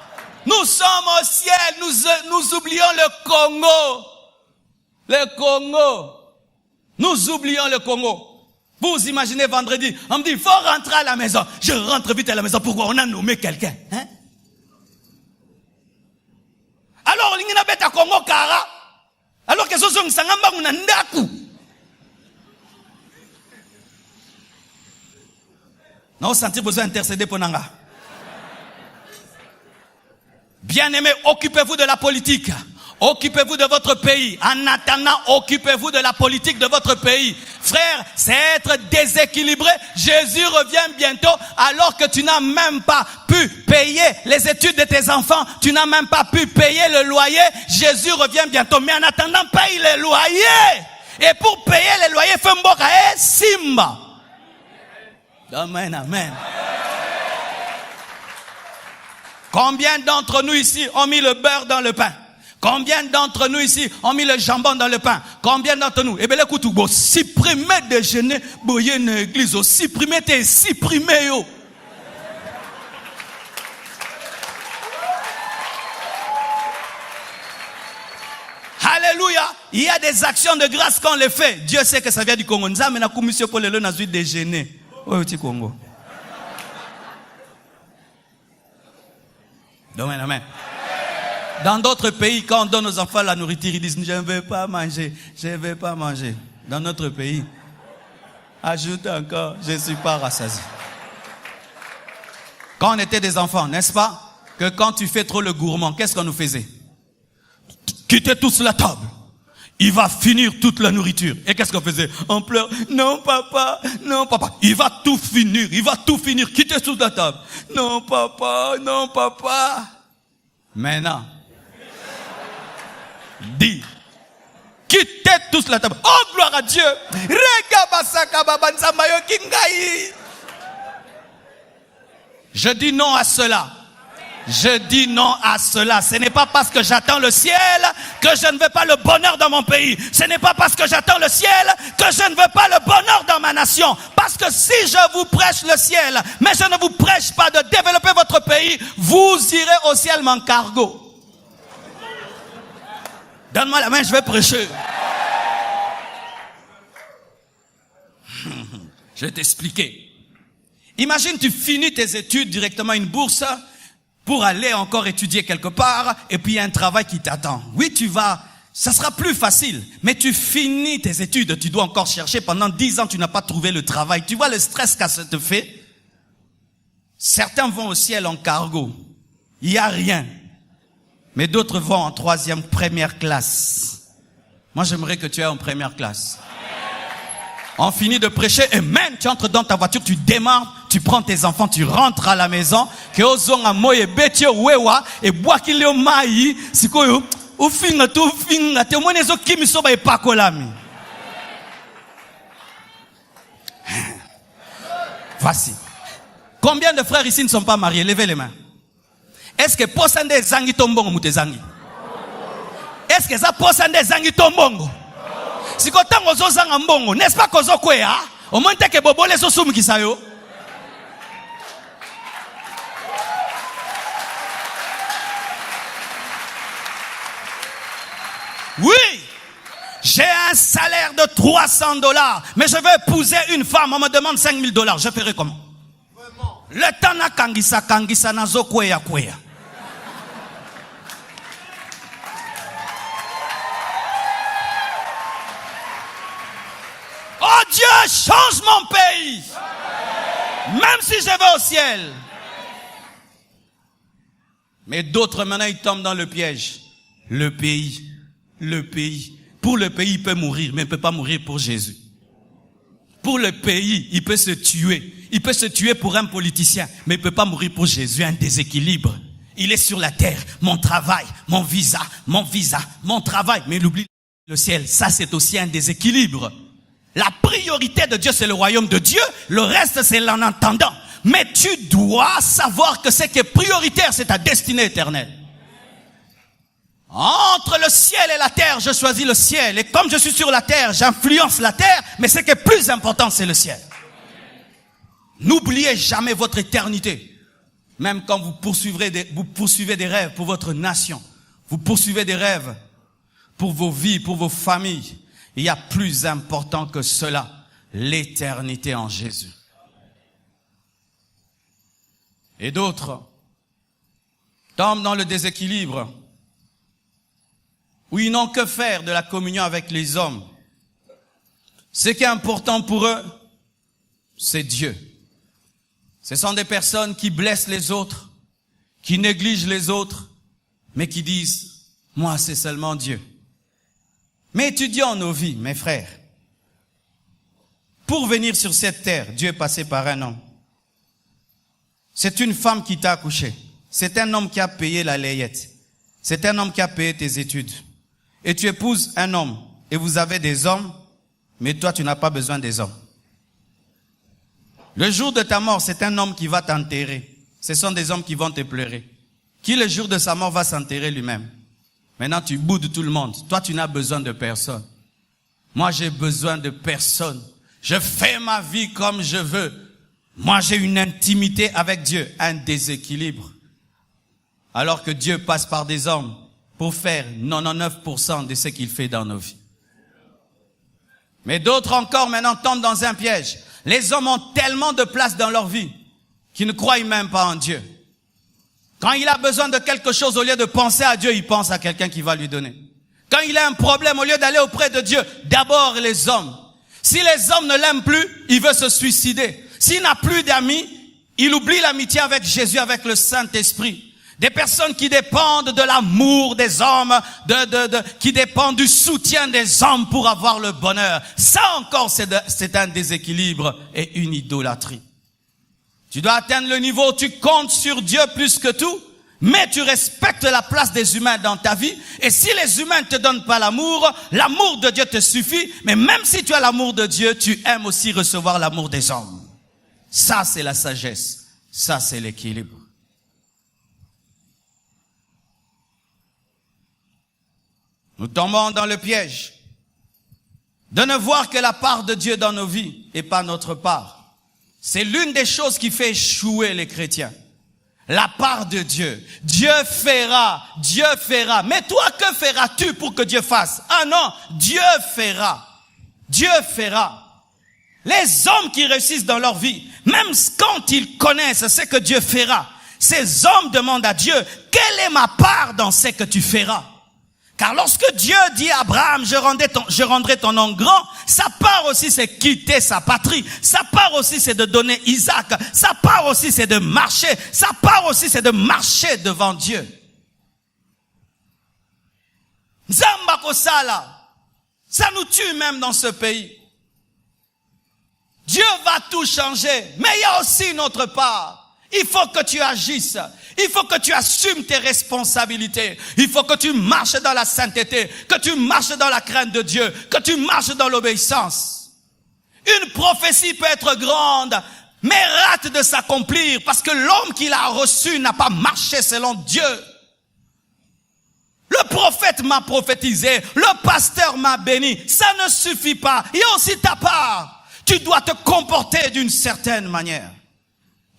Nous sommes au ciel, nous oublions le Congo. Le Congo. Nous oublions le Congo. Vous imaginez vendredi, on me dit, il faut rentrer à la maison. Je rentre vite à la maison. Pourquoi? On a nommé quelqu'un. Hein? Alors, il y a un Congo Kara. Alors que ce sont des Ndaku. Non, sentir besoin d'intercéder pour Nanga. Bien-aimés, occupez-vous de la politique. Occupez-vous de votre pays. En attendant, occupez-vous de la politique de votre pays. Frère, c'est être déséquilibré. Jésus revient bientôt alors que tu n'as même pas pu payer les études de tes enfants. Tu n'as même pas pu payer le loyer. Jésus revient bientôt. Mais en attendant, paye les loyers. Et pour payer les loyers, fais mboka simba. Amen, amen. Combien d'entre nous ici ont mis le beurre dans le pain? Combien d'entre nous ici ont mis le jambon dans le pain? Combien d'entre nous? Eh bien, écoute, vous supprimez déjeuner, boyer une église, supprimez tes supprimés, yo. Alléluia. Il y a des actions de grâce qu'on les fait. Dieu sait que ça vient du Congo. Nous avons une commission pour le nazi déjeuner. Oh, petit Congo. Amen, amen. Dans d'autres pays, quand on donne aux enfants la nourriture, ils disent, je ne vais pas manger, je ne vais pas manger. Dans notre pays, ajoute encore, je ne suis pas rassasié. Quand on était des enfants, n'est-ce pas, que quand tu fais trop le gourmand, qu'est-ce qu'on nous faisait? Quittez tous la table. Il va finir toute la nourriture. Et qu'est-ce qu'on faisait? On pleure. Non, papa. Non, papa. Il va tout finir. Il va tout finir. Quittez toute la table. Non, papa. Non, papa. Maintenant. Dis. Quittez tous la table. Oh, gloire à Dieu. Je dis non à cela. Je dis non à cela. Ce n'est pas parce que j'attends le ciel que je ne veux pas le bonheur dans mon pays. Ce n'est pas parce que j'attends le ciel que je ne veux pas le bonheur dans ma nation. Parce que si je vous prêche le ciel, mais je ne vous prêche pas de développer votre pays, vous irez au ciel mon cargo. Donne-moi la main, je vais prêcher. Je vais t'expliquer. Imagine, tu finis tes études directement une bourse pour aller encore étudier quelque part, et puis il y a un travail qui t'attend. Oui, tu vas, ça sera plus facile, mais tu finis tes études, tu dois encore chercher, pendant 10 ans, tu n'as pas trouvé le travail. Tu vois le stress que ça te fait? Certains vont au ciel en cargo, il n'y a rien. Mais d'autres vont en troisième, première classe. Moi, j'aimerais que tu ailles en première classe. On finit de prêcher et même tu entres dans ta voiture, tu démarres, tu prends tes enfants, tu rentres à la maison. Que ozonga moye beti wewa et bois qu'il y mai sikoyo ufinga tu finga te monezo kimiso ba epakolami. Voici. Combien de frères ici ne sont pas mariés? Levez les mains. Est-ce que posande zangi tombongo mutezangi? Est-ce que ça posande zangi tombongo? Si kotango zozanga mbongo, n'est-ce pas kozo kwea? Au moins que bobole so sumikisa yo. Oui, j'ai un salaire de $300, mais je veux épouser une femme, on me demande $5,000. Je ferai comment? Le temps na kangisa nazo kwea. Oh Dieu, change mon pays. Même si je vais au ciel. Mais d'autres maintenant ils tombent dans le piège. Le pays. Pour le pays, il peut mourir, mais il ne peut pas mourir pour Jésus. Pour le pays, il peut se tuer. Il peut se tuer pour un politicien, mais il ne peut pas mourir pour Jésus. Un déséquilibre. Il est sur la terre, mon travail, mon visa, mon travail. Mais il oublie le ciel. Ça, c'est aussi un déséquilibre. La priorité de Dieu, c'est le royaume de Dieu. Le reste, c'est l'en entendant. Mais tu dois savoir que ce qui est prioritaire, c'est ta destinée éternelle. Entre le ciel et la terre, je choisis le ciel. Et comme je suis sur la terre, j'influence la terre. Mais ce qui est plus important, c'est le ciel. N'oubliez jamais votre éternité. Même quand vous poursuivez des rêves pour votre nation. Vous poursuivez des rêves pour vos vies, pour vos familles. Il y a plus important que cela. L'éternité en Jésus. Et d'autres tombent dans le déséquilibre où ils n'ont que faire de la communion avec les hommes. Ce qui est important pour eux, c'est Dieu. Ce sont des personnes qui blessent les autres, qui négligent les autres, mais qui disent, moi c'est seulement Dieu. Mais étudions nos vies, mes frères. Pour venir sur cette terre, Dieu est passé par un homme. C'est une femme qui t'a accouché. C'est un homme qui a payé la layette. C'est un homme qui a payé tes études. Et tu épouses un homme. Et vous avez des hommes, mais toi tu n'as pas besoin des hommes. Le jour de ta mort, c'est un homme qui va t'enterrer. Ce sont des hommes qui vont te pleurer. Qui le jour de sa mort va s'enterrer lui-même. Maintenant tu boudes tout le monde. Toi tu n'as besoin de personne. Moi j'ai besoin de personne. Je fais ma vie comme je veux. Moi j'ai une intimité avec Dieu. Un déséquilibre. Alors que Dieu passe par des hommes pour faire 99% de ce qu'il fait dans nos vies. Mais d'autres encore maintenant tombent dans un piège. Les hommes ont tellement de place dans leur vie qu'ils ne croient même pas en Dieu. Quand il a besoin de quelque chose, au lieu de penser à Dieu, il pense à quelqu'un qui va lui donner. Quand il a un problème, au lieu d'aller auprès de Dieu, d'abord les hommes. Si les hommes ne l'aiment plus, il veut se suicider. S'il n'a plus d'amis, il oublie l'amitié avec Jésus, avec le Saint-Esprit. Des personnes qui dépendent de l'amour des hommes, qui dépendent du soutien des hommes pour avoir le bonheur. Ça encore, c'est un déséquilibre et une idolâtrie. Tu dois atteindre le niveau où tu comptes sur Dieu plus que tout, mais tu respectes la place des humains dans ta vie. Et si les humains ne te donnent pas l'amour de Dieu te suffit. Mais même si tu as l'amour de Dieu, tu aimes aussi recevoir l'amour des hommes. Ça, c'est la sagesse. Ça, c'est l'équilibre. Nous tombons dans le piège de ne voir que la part de Dieu dans nos vies et pas notre part. C'est l'une des choses qui fait échouer les chrétiens. La part de Dieu. Dieu fera. Mais toi, que feras-tu pour que Dieu fasse? Ah non, Dieu fera. Les hommes qui réussissent dans leur vie, même quand ils connaissent ce que Dieu fera, ces hommes demandent à Dieu, quelle est ma part dans ce que tu feras? Car lorsque Dieu dit à Abraham, je rendrai ton nom grand, sa part aussi c'est quitter sa patrie. Sa part aussi c'est de donner Isaac. Sa part aussi c'est de marcher. Sa part aussi c'est de marcher devant Dieu. Nzamba kosala. Ça nous tue même dans ce pays. Dieu va tout changer. Mais il y a aussi notre part. Il faut que tu agisses. Il faut que tu assumes tes responsabilités. Il faut que tu marches dans la sainteté, que tu marches dans la crainte de Dieu, que tu marches dans l'obéissance. Une prophétie peut être grande, mais rate de s'accomplir parce que l'homme qui l'a reçu n'a pas marché selon Dieu. Le prophète m'a prophétisé, le pasteur m'a béni. Ça ne suffit pas. Il y a aussi ta part. Tu dois te comporter d'une certaine manière.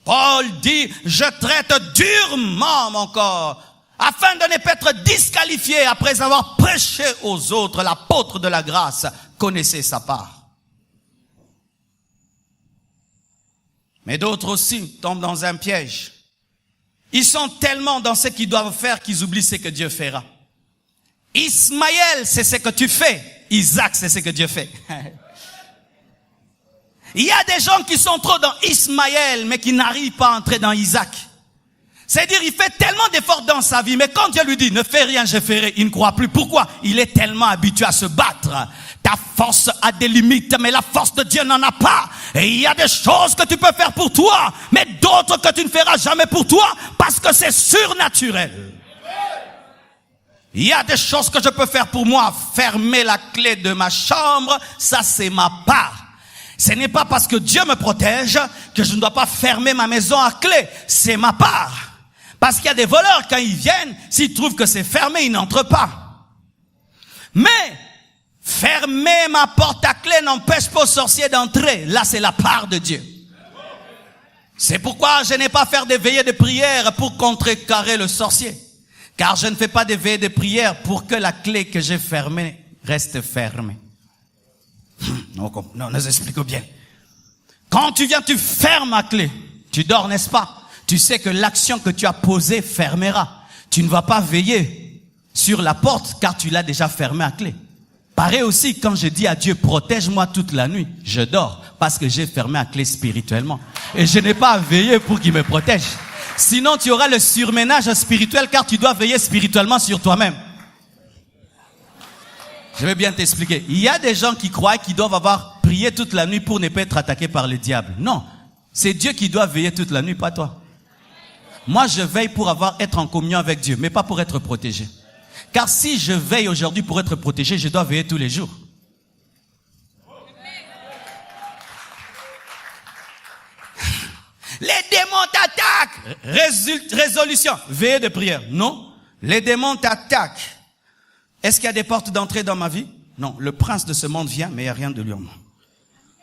Paul dit, je traite durement mon corps, afin de ne pas être disqualifié après avoir prêché aux autres. L'apôtre de la grâce connaissait sa part. Mais d'autres aussi tombent dans un piège. Ils sont tellement dans ce qu'ils doivent faire qu'ils oublient ce que Dieu fera. Ismaël, c'est ce que tu fais. Isaac, c'est ce que Dieu fait. Il y a des gens qui sont trop dans Ismaël, mais qui n'arrivent pas à entrer dans Isaac. C'est-à-dire, il fait tellement d'efforts dans sa vie, mais quand Dieu lui dit, ne fais rien, je ferai, il ne croit plus. Pourquoi? Il est tellement habitué à se battre. Ta force a des limites, mais la force de Dieu n'en a pas. Et il y a des choses que tu peux faire pour toi, mais d'autres que tu ne feras jamais pour toi, parce que c'est surnaturel. Il y a des choses que je peux faire pour moi. Fermer la clé de ma chambre, ça c'est ma part. Ce n'est pas parce que Dieu me protège que je ne dois pas fermer ma maison à clé. C'est ma part. Parce qu'il y a des voleurs, quand ils viennent, s'ils trouvent que c'est fermé, ils n'entrent pas. Mais fermer ma porte à clé n'empêche pas aux sorciers d'entrer. Là, c'est la part de Dieu. C'est pourquoi je n'ai pas fait des veillées de prière pour contrecarrer le sorcier. Car je ne fais pas des veillées de prière pour que la clé que j'ai fermée reste fermée. Non, nous expliquons bien. Quand tu viens, tu fermes la clé. Tu dors, n'est-ce pas? Tu sais que l'action que tu as posée fermera. Tu ne vas pas veiller sur la porte car tu l'as déjà fermée à clé. Pareil aussi, quand je dis à Dieu, protège-moi toute la nuit, je dors parce que j'ai fermé à clé spirituellement. Et je n'ai pas à veiller pour qu'il me protège. Sinon, tu auras le surménage spirituel car tu dois veiller spirituellement sur toi-même. Je vais bien t'expliquer. Il y a des gens qui croient qu'ils doivent avoir prié toute la nuit pour ne pas être attaqués par le diable. Non, c'est Dieu qui doit veiller toute la nuit, pas toi. Moi, je veille pour être en communion avec Dieu, mais pas pour être protégé. Car si je veille aujourd'hui pour être protégé, je dois veiller tous les jours. Les démons t'attaquent. Résolution. Veillez de prière. Non. Les démons t'attaquent. Est-ce qu'il y a des portes d'entrée dans ma vie? Non. Le prince de ce monde vient, mais il n'y a rien de lui en moi.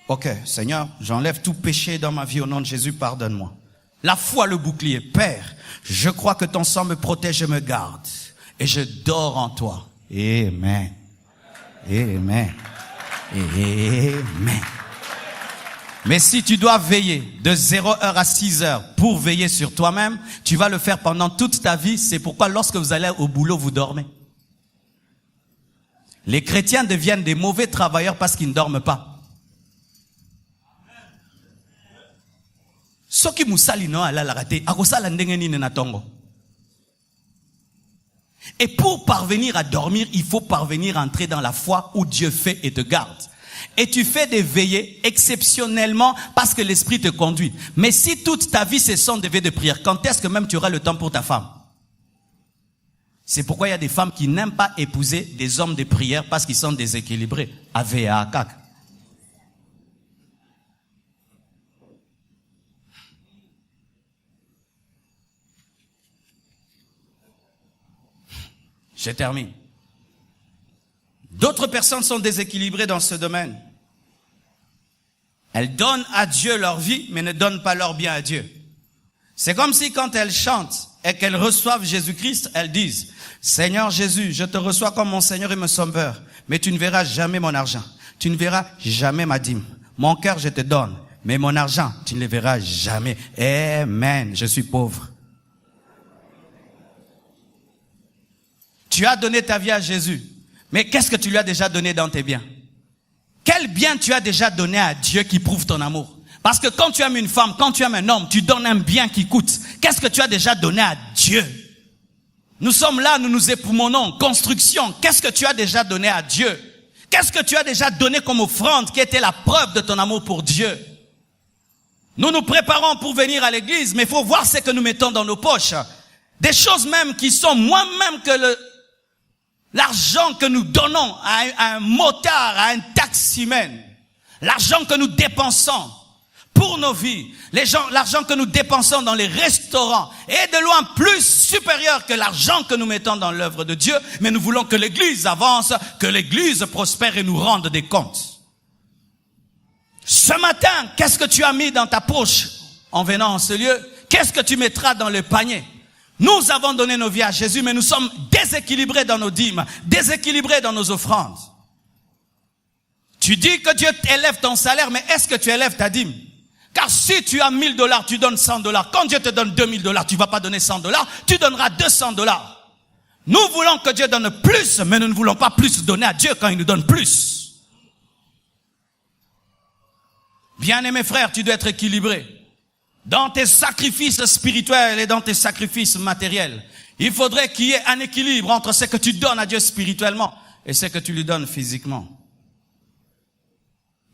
Ok, Seigneur, j'enlève tout péché dans ma vie au nom de Jésus, pardonne-moi. La foi, le bouclier. Père, je crois que ton sang me protège et me garde. Et je dors en toi. Amen. Amen. Amen. Mais si tu dois veiller de 0h à 6h pour veiller sur toi-même, tu vas le faire pendant toute ta vie. C'est pourquoi lorsque vous allez au boulot, vous dormez. Les chrétiens deviennent des mauvais travailleurs parce qu'ils ne dorment pas. Soki musali no ala la raté, akosala ndenge nini na tongo. Et pour parvenir à dormir, il faut parvenir à entrer dans la foi où Dieu fait et te garde. Et tu fais des veillées exceptionnellement parce que l'esprit te conduit. Mais si toute ta vie ce sont des veillées de prière, quand est-ce que même tu auras le temps pour ta femme? C'est pourquoi il y a des femmes qui n'aiment pas épouser des hommes de prière parce qu'ils sont déséquilibrés. AVA, CAC. Je termine. D'autres personnes sont déséquilibrées dans ce domaine. Elles donnent à Dieu leur vie, mais ne donnent pas leur bien à Dieu. C'est comme si quand elles chantent et qu'elles reçoivent Jésus-Christ, elles disent, Seigneur Jésus, je te reçois comme mon Seigneur et mon Sauveur, mais tu ne verras jamais mon argent. Tu ne verras jamais ma dîme. Mon cœur, je te donne, mais mon argent, tu ne le verras jamais. Amen. Je suis pauvre. Tu as donné ta vie à Jésus. Mais qu'est-ce que tu lui as déjà donné dans tes biens? Quel bien tu as déjà donné à Dieu qui prouve ton amour? Parce que quand tu aimes une femme, quand tu aimes un homme, tu donnes un bien qui coûte. Qu'est-ce que tu as déjà donné à Dieu? Nous sommes là, nous nous époumonons. Construction, qu'est-ce que tu as déjà donné à Dieu? Qu'est-ce que tu as déjà donné comme offrande qui était la preuve de ton amour pour Dieu? Nous nous préparons pour venir à l'église, mais il faut voir ce que nous mettons dans nos poches. Des choses même qui sont moins même que l'argent que nous donnons à un motard, à un taximène, l'argent que nous dépensons pour nos vies, l'argent que nous dépensons dans les restaurants est de loin plus supérieur que l'argent que nous mettons dans l'œuvre de Dieu, mais nous voulons que l'église avance, que l'église prospère et nous rende des comptes. Ce matin, qu'est-ce que tu as mis dans ta poche en venant en ce lieu? Qu'est-ce que tu mettras dans le panier? Nous avons donné nos vies à Jésus, mais nous sommes déséquilibrés dans nos dîmes, déséquilibrés dans nos offrandes. Tu dis que Dieu élève ton salaire, mais est-ce que tu élèves ta dîme? Car si tu as $1000, tu donnes $100. Quand Dieu te donne $2000, tu vas pas donner $100, tu donneras $200. Nous voulons que Dieu donne plus, mais nous ne voulons pas plus donner à Dieu quand il nous donne plus. Bien-aimé frère, tu dois être équilibré. Dans tes sacrifices spirituels et dans tes sacrifices matériels, il faudrait qu'il y ait un équilibre entre ce que tu donnes à Dieu spirituellement et ce que tu lui donnes physiquement.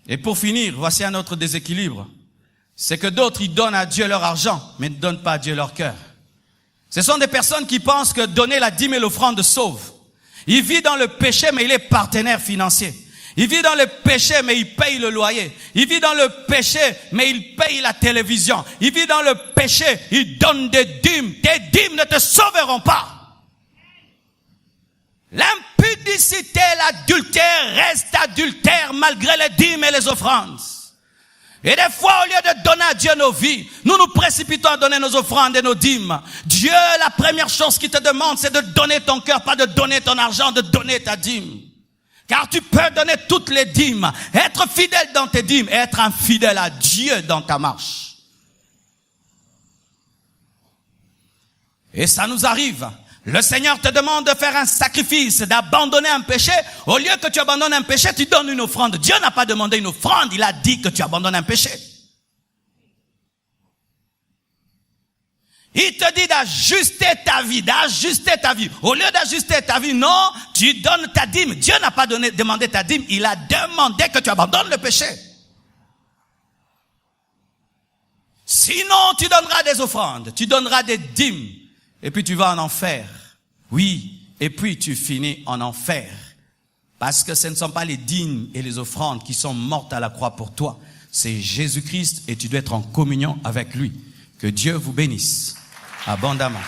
Et pour finir, voici un autre déséquilibre. C'est que d'autres, ils donnent à Dieu leur argent, mais ne donnent pas à Dieu leur cœur. Ce sont des personnes qui pensent que donner la dîme et l'offrande sauve. Il vit dans le péché, mais il est partenaire financier. Il vit dans le péché, mais il paye le loyer. Il vit dans le péché, mais il paye la télévision. Il vit dans le péché, il donne des dîmes. Tes dîmes ne te sauveront pas. L'impudicité, l'adultère reste adultère malgré les dîmes et les offrandes. Et des fois, au lieu de donner à Dieu nos vies, nous nous précipitons à donner nos offrandes et nos dîmes. Dieu, la première chose qu'il te demande, c'est de donner ton cœur, pas de donner ton argent, de donner ta dîme. Car tu peux donner toutes les dîmes, être fidèle dans tes dîmes et être infidèle à Dieu dans ta marche. Et ça nous arrive. Le Seigneur te demande de faire un sacrifice, d'abandonner un péché. Au lieu que tu abandonnes un péché, tu donnes une offrande. Dieu n'a pas demandé une offrande, il a dit que tu abandonnes un péché. Il te dit d'ajuster ta vie, Au lieu d'ajuster ta vie, non, tu donnes ta dîme. Dieu n'a pas demandé ta dîme, il a demandé que tu abandonnes le péché. Sinon, tu donneras des offrandes, tu donneras des dîmes. Et puis tu vas en enfer. Oui, et puis tu finis en enfer. Parce que ce ne sont pas les dîmes et les offrandes qui sont mortes à la croix pour toi. C'est Jésus-Christ et tu dois être en communion avec lui. Que Dieu vous bénisse abondamment.